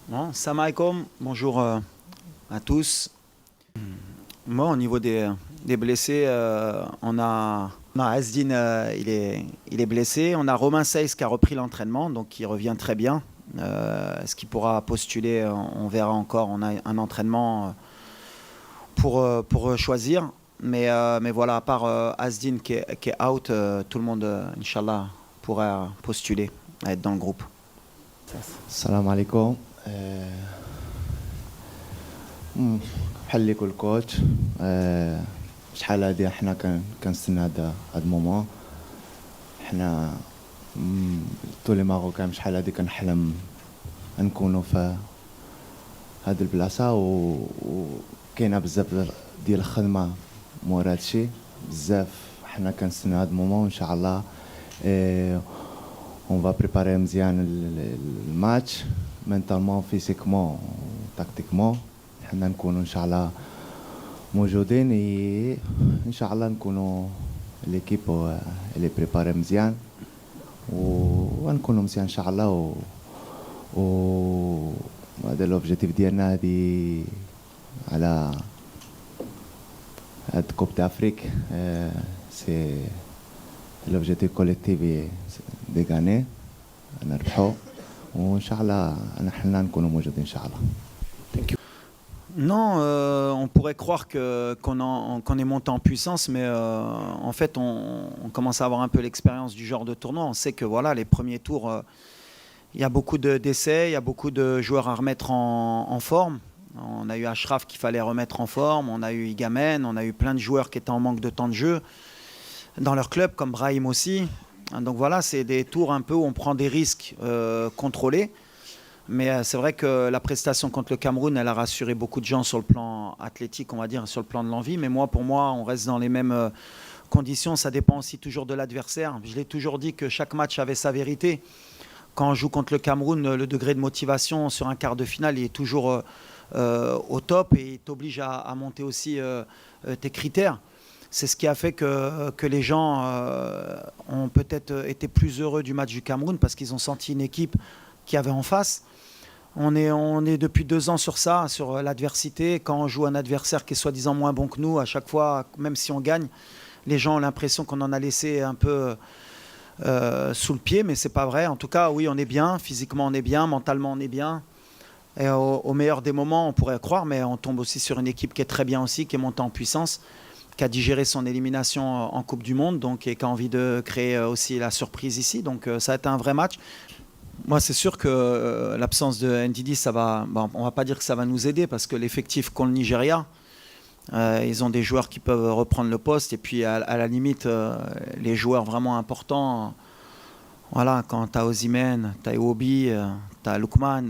Bon, salam alaikum, bonjour à tous. Moi, au niveau des blessés, on a Asdin, il est blessé. On a Romain Seyss qui a repris l'entraînement, donc il revient très bien. Est-ce qu'il pourra postuler? On verra encore. On a un entraînement pour choisir. Mais voilà, à part Asdin qui est out, tout le monde, Inch'Allah, pourra postuler à être dans le groupe. السلام عليكم. بحال اللي يقول الكوتش. شحال هادي حنا كنستنى هاد المومون. حنا طول لي ماروكان شحال هادي كنحلم نكونوا في هاد البلاصه وكاينه بزاف ديال الخدمه مورا هادشي بزاف. حنا كنستنى هاد المومون ان شاء الله. On va préparer مزيان الماتش مينتالمون فيزيكمون تاكتيكمون. حنا نكونوا ان شاء الله موجودين ان شاء الله نكونوا ليكيب اللي بريباري مزيان ونكونوا مزيان ان شاء الله. وهذا لوبجيكتيف ديالنا هادي على هاد كوب دافريك. سي لوبجيكتيف كوليكتيف دي غاني نربحوا وان شاء الله حنا نكونوا موجودين ان شاء الله. Non, on pourrait croire qu'on est monté en puissance, mais en fait, on commence à avoir un peu l'expérience du genre de tournoi. On sait que voilà, les premiers tours, il y a beaucoup d'essais, il y a beaucoup de joueurs à remettre en forme. On a eu Ashraf qu'il fallait remettre en forme, on a eu Igamen, on a eu plein de joueurs qui étaient en manque de temps de jeu dans leur club, comme Brahim aussi. Donc voilà, c'est des tours un peu où on prend des risques contrôlés. Mais c'est vrai que la prestation contre le Cameroun, elle a rassuré beaucoup de gens sur le plan athlétique, on va dire, sur le plan de l'envie. Mais pour moi, on reste dans les mêmes conditions. Ça dépend aussi toujours de l'adversaire. Je l'ai toujours dit que chaque match avait sa vérité. Quand on joue contre le Cameroun, le degré de motivation sur un quart de finale il est toujours au top et il t'oblige à monter aussi tes critères. C'est ce qui a fait que les gens ont peut-être été plus heureux du match du Cameroun parce qu'ils ont senti une équipe qui avait en face. On est depuis 2 ans sur ça, sur l'adversité. Quand on joue un adversaire qui est soi-disant moins bon que nous, à chaque fois, même si on gagne, les gens ont l'impression qu'on en a laissé un peu sous le pied, mais c'est pas vrai. En tout cas, oui, on est bien, physiquement on est bien, mentalement on est bien. Et au meilleur des moments, on pourrait croire, mais on tombe aussi sur une équipe qui est très bien aussi, qui est montée en puissance, qui a digéré son élimination en Coupe du Monde, donc, et qui a envie de créer aussi la surprise ici. Donc ça a été un vrai match. Moi, c'est sûr que l'absence de Ndidi, on ne va pas dire que ça va nous aider parce que l'effectif qu'ont le Nigeria, ils ont des joueurs qui peuvent reprendre le poste et puis à la limite, les joueurs vraiment importants, voilà, quand tu as Osimhen, tu as Iwobi, tu as Lookman,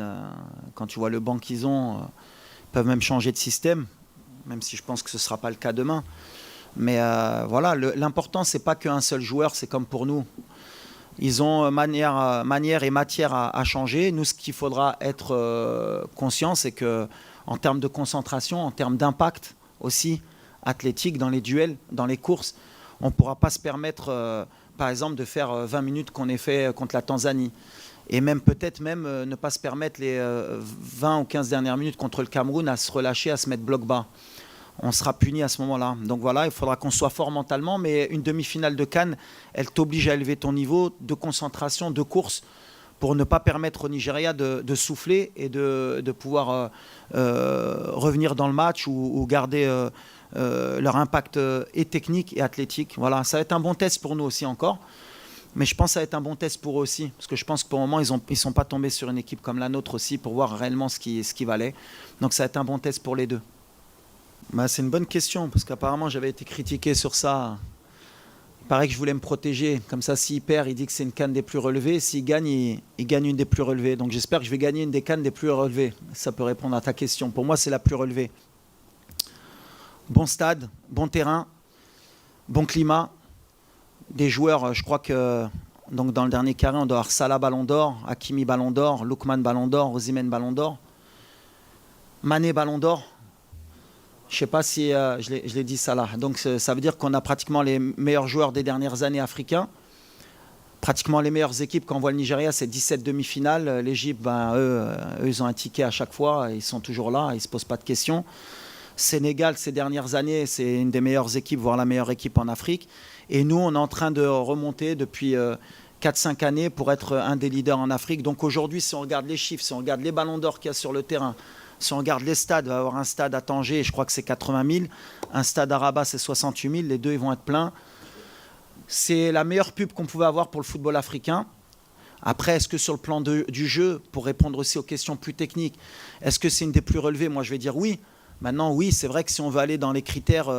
quand tu vois le banc qu'ils ont, ils peuvent même changer de système, même si je pense que ce ne sera pas le cas demain. Mais voilà, l'important, c'est pas qu'un seul joueur, c'est comme pour nous. Ils ont manière et matière à changer. Nous, ce qu'il faudra être conscient, c'est qu'en termes de concentration, en termes d'impact aussi athlétique dans les duels, dans les courses, on ne pourra pas se permettre, par exemple, de faire 20 minutes qu'on ait fait contre la Tanzanie. Et même peut-être ne pas se permettre les 20 ou 15 dernières minutes contre le Cameroun à se relâcher, à se mettre bloc bas. On sera puni à ce moment-là. Donc voilà, il faudra qu'on soit fort mentalement, mais une demi-finale de CAN, elle t'oblige à élever ton niveau de concentration, de course, pour ne pas permettre au Nigeria de souffler et de pouvoir revenir dans le match ou garder leur impact et technique et athlétique. Voilà, ça va être un bon test pour nous aussi encore. Mais je pense que ça va être un bon test pour eux aussi. Parce que je pense que pour le moment, ils ne sont pas tombés sur une équipe comme la nôtre aussi pour voir réellement ce qui valait. Donc ça va être un bon test pour les deux. C'est une bonne question, parce qu'apparemment j'avais été critiqué sur ça. Il paraît que je voulais me protéger. Comme ça, s'il perd, il dit que c'est une canne des plus relevées. S'il gagne, il gagne une des plus relevées. Donc j'espère que je vais gagner une des cannes des plus relevées. Ça peut répondre à ta question. Pour moi, c'est la plus relevée. Bon stade, bon terrain, bon climat. Des joueurs, je crois que donc dans le dernier carré, on doit avoir Salah Ballon d'Or, Hakimi Ballon d'Or, Lookman Ballon d'Or, Osimhen Ballon d'Or, Mané Ballon d'Or. Je ne sais pas si je l'ai dit ça là. Donc ça veut dire qu'on a pratiquement les meilleurs joueurs des dernières années africains. pratiquement les meilleures équipes. Quand on voit le Nigeria, c'est 17 demi-finales. L'Égypte, eux, ils ont un ticket à chaque fois. Ils sont toujours là, ils ne se posent pas de questions. Sénégal, ces dernières années, c'est une des meilleures équipes, voire la meilleure équipe en Afrique. Et nous, on est en train de remonter depuis 4-5 années pour être un des leaders en Afrique. Donc aujourd'hui, si on regarde les chiffres, si on regarde les ballons d'or qu'il y a sur le terrain, si on regarde les stades, il va y avoir un stade à Tanger, je crois que c'est 80 000. Un stade à Rabat, c'est 68 000. Les deux, ils vont être pleins. C'est la meilleure pub qu'on pouvait avoir pour le football africain. Après, est-ce que sur le plan du jeu, pour répondre aussi aux questions plus techniques, est-ce que c'est une des plus relevées? Moi, je vais dire oui. Maintenant, oui, c'est vrai que si on veut aller dans les critères,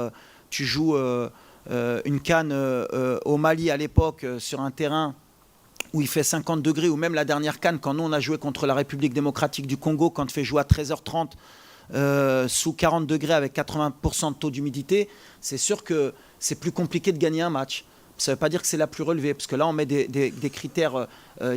tu joues une CAN au Mali à l'époque sur un terrain où il fait 50 degrés, ou même la dernière CAN, quand nous on a joué contre la République démocratique du Congo, quand on fait jouer à 13h30 sous 40 degrés avec 80% de taux d'humidité, c'est sûr que c'est plus compliqué de gagner un match. Ça ne veut pas dire que c'est la plus relevée, parce que là on met des critères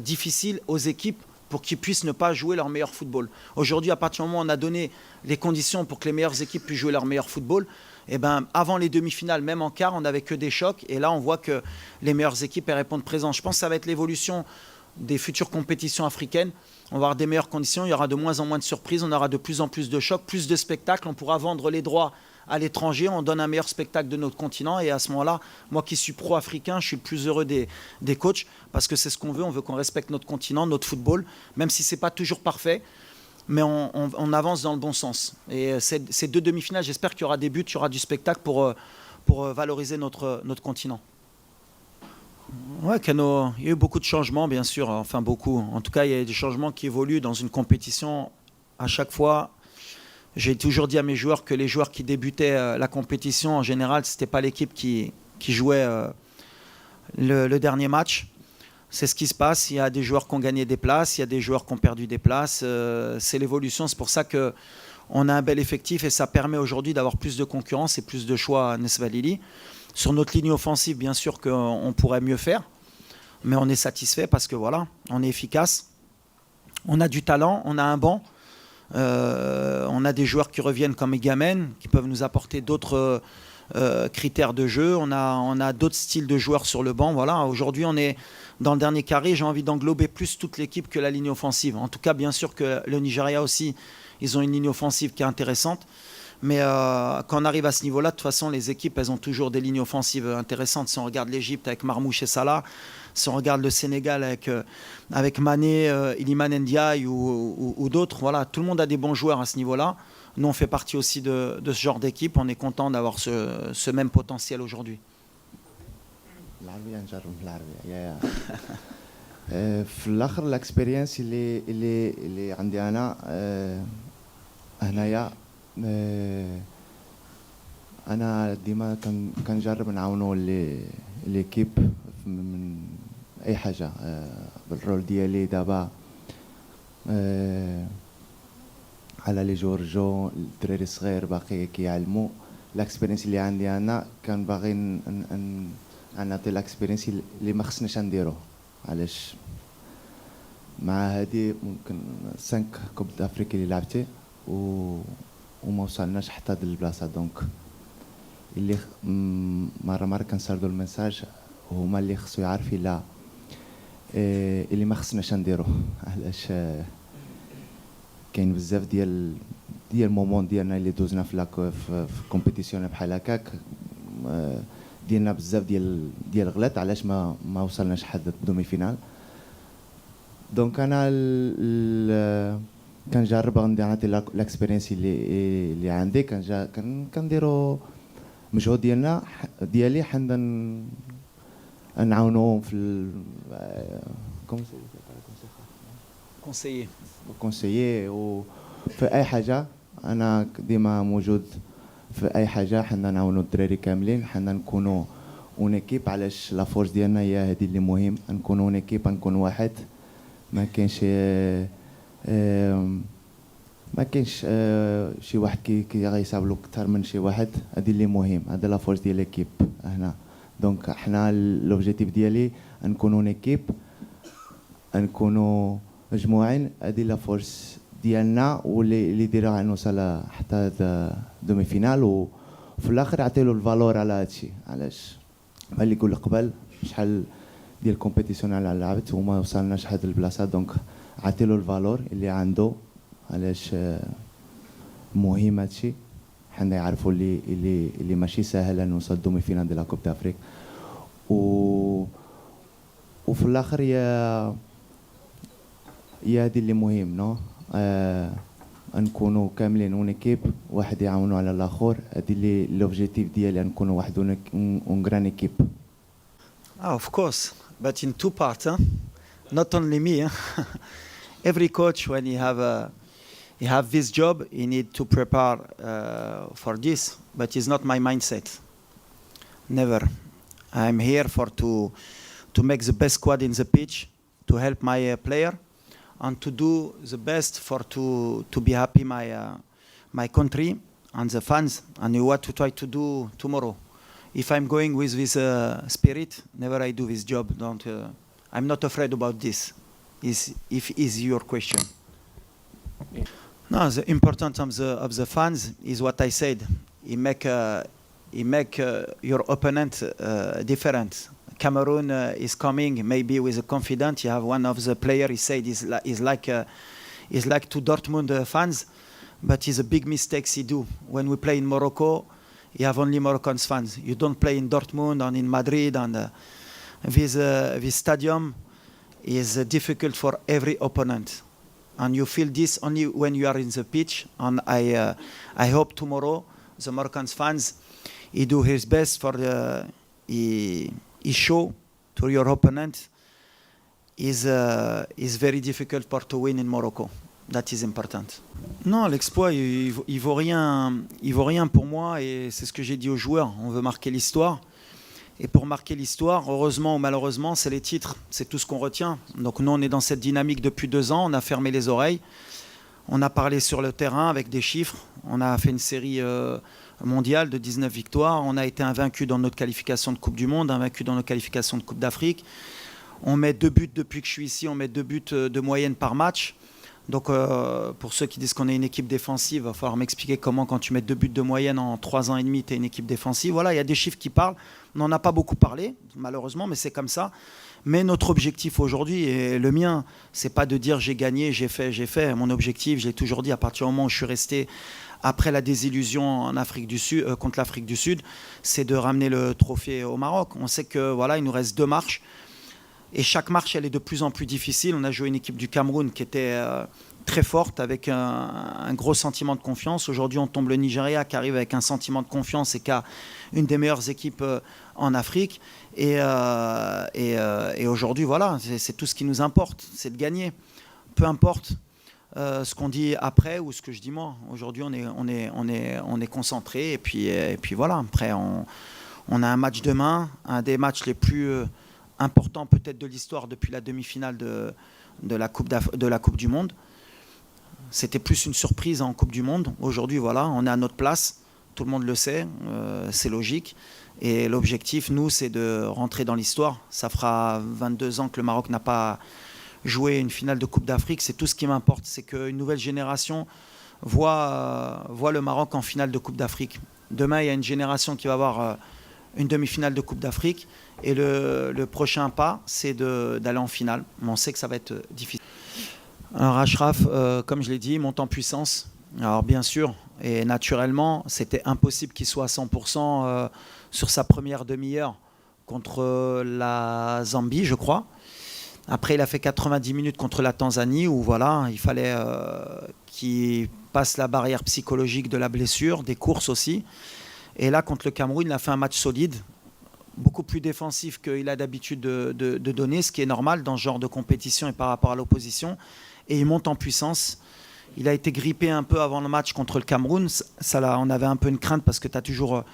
difficiles aux équipes pour qu'ils puissent ne pas jouer leur meilleur football. Aujourd'hui, à partir du moment où on a donné les conditions pour que les meilleures équipes puissent jouer leur meilleur football, eh ben, avant les demi-finales, même en quart, on n'avait que des chocs. Et là, on voit que les meilleures équipes elles répondent présent. Je pense que ça va être l'évolution des futures compétitions africaines. On va avoir des meilleures conditions, il y aura de moins en moins de surprises, on aura de plus en plus de chocs, plus de spectacles. On pourra vendre les droits à l'étranger, on donne un meilleur spectacle de notre continent. Et à ce moment-là, moi qui suis pro-africain, je suis le plus heureux des coachs, parce que c'est ce qu'on veut. On veut qu'on respecte notre continent, notre football, même si ce n'est pas toujours parfait. Mais on avance dans le bon sens. Et ces deux demi-finales, j'espère qu'il y aura des buts, il y aura du spectacle pour valoriser notre continent. Ouais, Kano, il y a eu beaucoup de changements, bien sûr. Enfin, beaucoup. En tout cas, il y a des changements qui évoluent dans une compétition. À chaque fois, j'ai toujours dit à mes joueurs que les joueurs qui débutaient la compétition, en général, ce n'était pas l'équipe qui jouait le dernier match. C'est ce qui se passe. Il y a des joueurs qui ont gagné des places, il y a des joueurs qui ont perdu des places. C'est l'évolution. C'est pour ça qu'on a un bel effectif et ça permet aujourd'hui d'avoir plus de concurrence et plus de choix à Nesvalili. Sur notre ligne offensive, bien sûr qu'on pourrait mieux faire, mais on est satisfait parce que voilà, on est efficace. On a du talent, on a un banc. On a des joueurs qui reviennent comme Egamen, qui peuvent nous apporter d'autres critères de jeu. On a d'autres styles de joueurs sur le banc. Voilà, aujourd'hui, on est dans le dernier carré. J'ai envie d'englober plus toute l'équipe que la ligne offensive. En tout cas, bien sûr que le Nigeria aussi, ils ont une ligne offensive qui est intéressante. Mais quand on arrive à ce niveau-là, de toute façon, les équipes, elles ont toujours des lignes offensives intéressantes. Si on regarde l'Égypte avec Marmouche et Salah, si on regarde le Sénégal avec Mané, Iliman Ndiaye ou d'autres, voilà, tout le monde a des bons joueurs à ce niveau-là. Nous, on fait partie aussi de ce genre d'équipe. On est content d'avoir ce même potentiel aujourd'hui. في الاخر الاكسبيرينس اللي عندي انا هنايا انا ديما كنجرب نعاونوا ليكيب من اي حاجه بالرول ديالي دابا على لي جورجو الدراري الصغير باقي كيعلموا الاكسبيرينس اللي عندي انا كان باغي نعطي الاكسبيرينس اللي ما خصناش نديروه علاش مع هذه ممكن 5 كوب دافريك اللي لعبتي وما وصلناش حتى هاد البلاصه دونك اللي مره كنسردوا الميساج هما اللي خصو يعرف الا اللي ما خصناش نديروه علاش كاين بزاف ديال المومون ديالنا اللي دوزنا في كومبيتيسيون بحال هكاك ديالنا بزاف ديال الغلط علاش ما وصلناش حد الدومي فينال دونك انا كنجرب نعطي الاكسبيرينس اللي عندي كنديروا مجهود ديالي حنا نعاونوهم في كونسيي وفي اي حاجه انا ديما موجود في اي حاجه حنا نعاونوا الدراري كاملين حنا نكونوا اون ايكيب علاش لا فورس ديالنا هي هذه اللي مهم نكونوا اون ايكيب نكون واحد ما كاينش شي واحد غيصاب له اكثر من شي واحد هذه اللي مهم هذا لا فورس ديال ليكيب هنا دونك حنا لوبجيكتيف ديالي نكونوا اون ايكيب نكونوا مجموعين هذه لا فورس ديالنا واللي ديروها نوصل حتى هذا دومي فينال وفي الاخر عطيلو الفالور على هادشي علاش بحال اللي قلت قبل ديال الكومبيتيسيون على لعبت وما وصلناش لهاد البلاصه دونك عطيلو الفالور اللي عنده علاش مهم هادشي حنا يعرفوا اللي ماشي سهل ان نوصل دومي فينال ديال لا كوب دافريك وفي الاخر يا هادي اللي مهم نو نكونوا كاملين اون ايكيب واحد يعاونوا على الاخر هادي اللي لوبجيكتيف ديالي نكونوا واحد اون غران ايكيب. Of course, but in two parts, huh? Not only me. Huh? Every coach, when he have this job, he need to prepare for this. But it's not my mindset. Never. I'm here to make the best squad in the pitch, to help my player, and to do the best to be happy my country and the fans, and what to try to do tomorrow. If I'm going with this spirit, never I do this job. I'm not afraid about this. If is your question. No, the importance of the fans is what I said. He make your opponent different. Cameroon is coming maybe with a confidence. You have one of the players. He said is like to Dortmund fans, but it's a big mistake he do. When we play in Morocco, you have only Moroccan fans. You don't play in Dortmund and in Madrid, and this stadium is difficult for every opponent. And you feel this only when you are in the pitch. And I hope tomorrow the Moroccan fans he do his best for he show to your opponent is very difficult to win in Morocco. That is important. Non, l'exploit, il vaut rien pour moi, et c'est ce que j'ai dit aux joueurs. On veut marquer l'histoire. Et pour marquer l'histoire, heureusement ou malheureusement, c'est les titres. C'est tout ce qu'on retient. Donc nous, on est dans cette dynamique depuis 2 ans. On a fermé les oreilles. On a parlé sur le terrain avec des chiffres. On a fait une série mondiale de 19 victoires. On a été invaincu dans notre qualification de Coupe du Monde, invaincu dans nos qualifications de Coupe d'Afrique. On met 2 buts depuis que je suis ici. On met 2 buts de moyenne par match. Donc pour ceux qui disent qu'on est une équipe défensive, il va falloir m'expliquer comment quand tu mets 2 buts de moyenne en 3 ans et demi, tu es une équipe défensive. Voilà, il y a des chiffres qui parlent. On n'en a pas beaucoup parlé, malheureusement, mais c'est comme ça. Mais notre objectif aujourd'hui, et le mien, c'est pas de dire j'ai gagné, j'ai fait. Mon objectif, j'ai toujours dit, à partir du moment où je suis resté après la désillusion en Afrique du Sud, contre l'Afrique du Sud, c'est de ramener le trophée au Maroc. On sait que voilà, il nous reste 2 marches. Et chaque marche, elle est de plus en plus difficile. On a joué une équipe du Cameroun qui était très forte, avec un gros sentiment de confiance. Aujourd'hui, on tombe le Nigeria qui arrive avec un sentiment de confiance et qui a une des meilleures équipes en Afrique. Et aujourd'hui, voilà, c'est tout ce qui nous importe, c'est de gagner. Peu importe ce qu'on dit après ou ce que je dis moi. Aujourd'hui, on est concentré. Et puis voilà, après, on a un match demain, un des matchs les plus importants peut-être de l'histoire depuis la demi-finale de la Coupe du Monde. C'était plus une surprise en Coupe du Monde. Aujourd'hui, voilà, on est à notre place. Tout le monde le sait, c'est logique. Et l'objectif, nous, c'est de rentrer dans l'histoire. Ça fera 22 ans que le Maroc n'a pas joué une finale de Coupe d'Afrique. C'est tout ce qui m'importe. C'est qu'une nouvelle génération voit le Maroc en finale de Coupe d'Afrique. Demain, il y a une génération qui va avoir une demi-finale de Coupe d'Afrique. Et le prochain pas, c'est d'aller en finale. Mais on sait que ça va être difficile. Alors Achraf, comme je l'ai dit, monte en puissance. Alors bien sûr, et naturellement, c'était impossible qu'il soit à 100% sur sa première demi-heure contre la Zambie, je crois. Après, il a fait 90 minutes contre la Tanzanie, où voilà, il fallait qu'il passe la barrière psychologique de la blessure, des courses aussi. Et là, contre le Cameroun, il a fait un match solide, beaucoup plus défensif qu'il a d'habitude de donner, ce qui est normal dans ce genre de compétition et par rapport à l'opposition. Et il monte en puissance. Il a été grippé un peu avant le match contre le Cameroun. On avait un peu une crainte parce que tu as toujours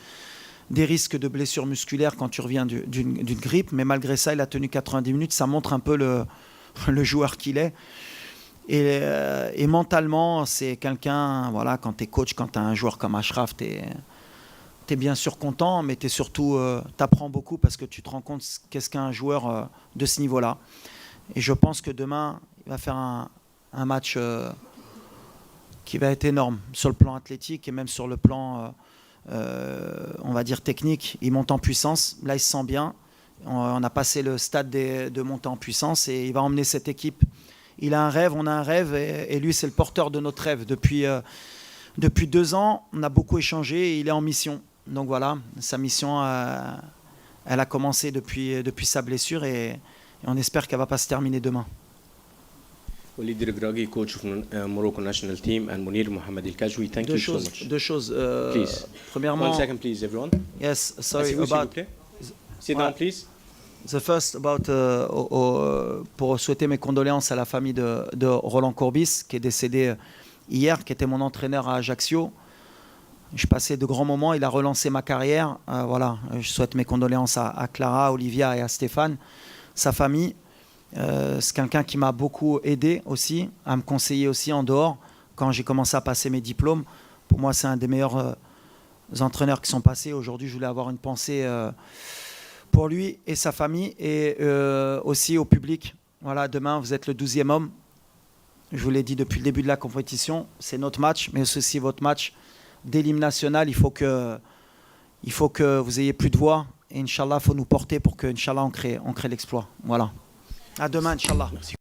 des risques de blessures musculaires quand tu reviens d'une grippe. Mais malgré ça, il a tenu 90 minutes. Ça montre un peu le joueur qu'il est. Et mentalement, c'est quelqu'un, voilà, quand tu es coach, quand tu as un joueur comme Achraf, tu es bien sûr content, mais tu surtout, apprends beaucoup parce que tu te rends compte qu'est-ce qu'un joueur de ce niveau-là. Et je pense que demain, il va faire un match qui va être énorme sur le plan athlétique et même sur le plan, on va dire, technique. Il monte en puissance. Là, il se sent bien. On a passé le stade de montée en puissance et il va emmener cette équipe. Il a un rêve, on a un rêve et lui c'est le porteur de notre rêve. Depuis 2 ans, on a beaucoup échangé et il est en mission. Donc voilà, sa mission, elle a commencé depuis sa blessure et on espère qu'elle ne va pas se terminer demain. Walid Regragui, coach of Morocco national team, and Mounir Mohamed El Kajwi, thank you so much. Deux choses. Please. Premièrement, 1 second, please, everyone. yes, sorry Asseyez-vous, s'il vous about plaît. Sit down, please. the first about pour souhaiter mes condoléances à la famille de Roland Courbis qui est décédé hier, qui était mon entraîneur à Ajaccio. Je passais de grands moments, il a relancé ma carrière. Voilà, je souhaite mes condoléances à Clara, à Olivia et à Stéphane, sa famille. C'est quelqu'un qui m'a beaucoup aidé aussi, à me conseiller aussi en dehors, quand j'ai commencé à passer mes diplômes. Pour moi, c'est un des meilleurs entraîneurs qui sont passés. Aujourd'hui, je voulais avoir une pensée pour lui et sa famille et aussi au public. Voilà, demain, vous êtes le 12e homme. Je vous l'ai dit depuis le début de la compétition, c'est notre match, mais c'est aussi votre match dès l'hymne national. Il faut que vous ayez plus de voix et Inch'Allah, il faut nous porter pour que Inch'Allah, on crée l'exploit. Voilà. À demain, Inch'Allah. Merci.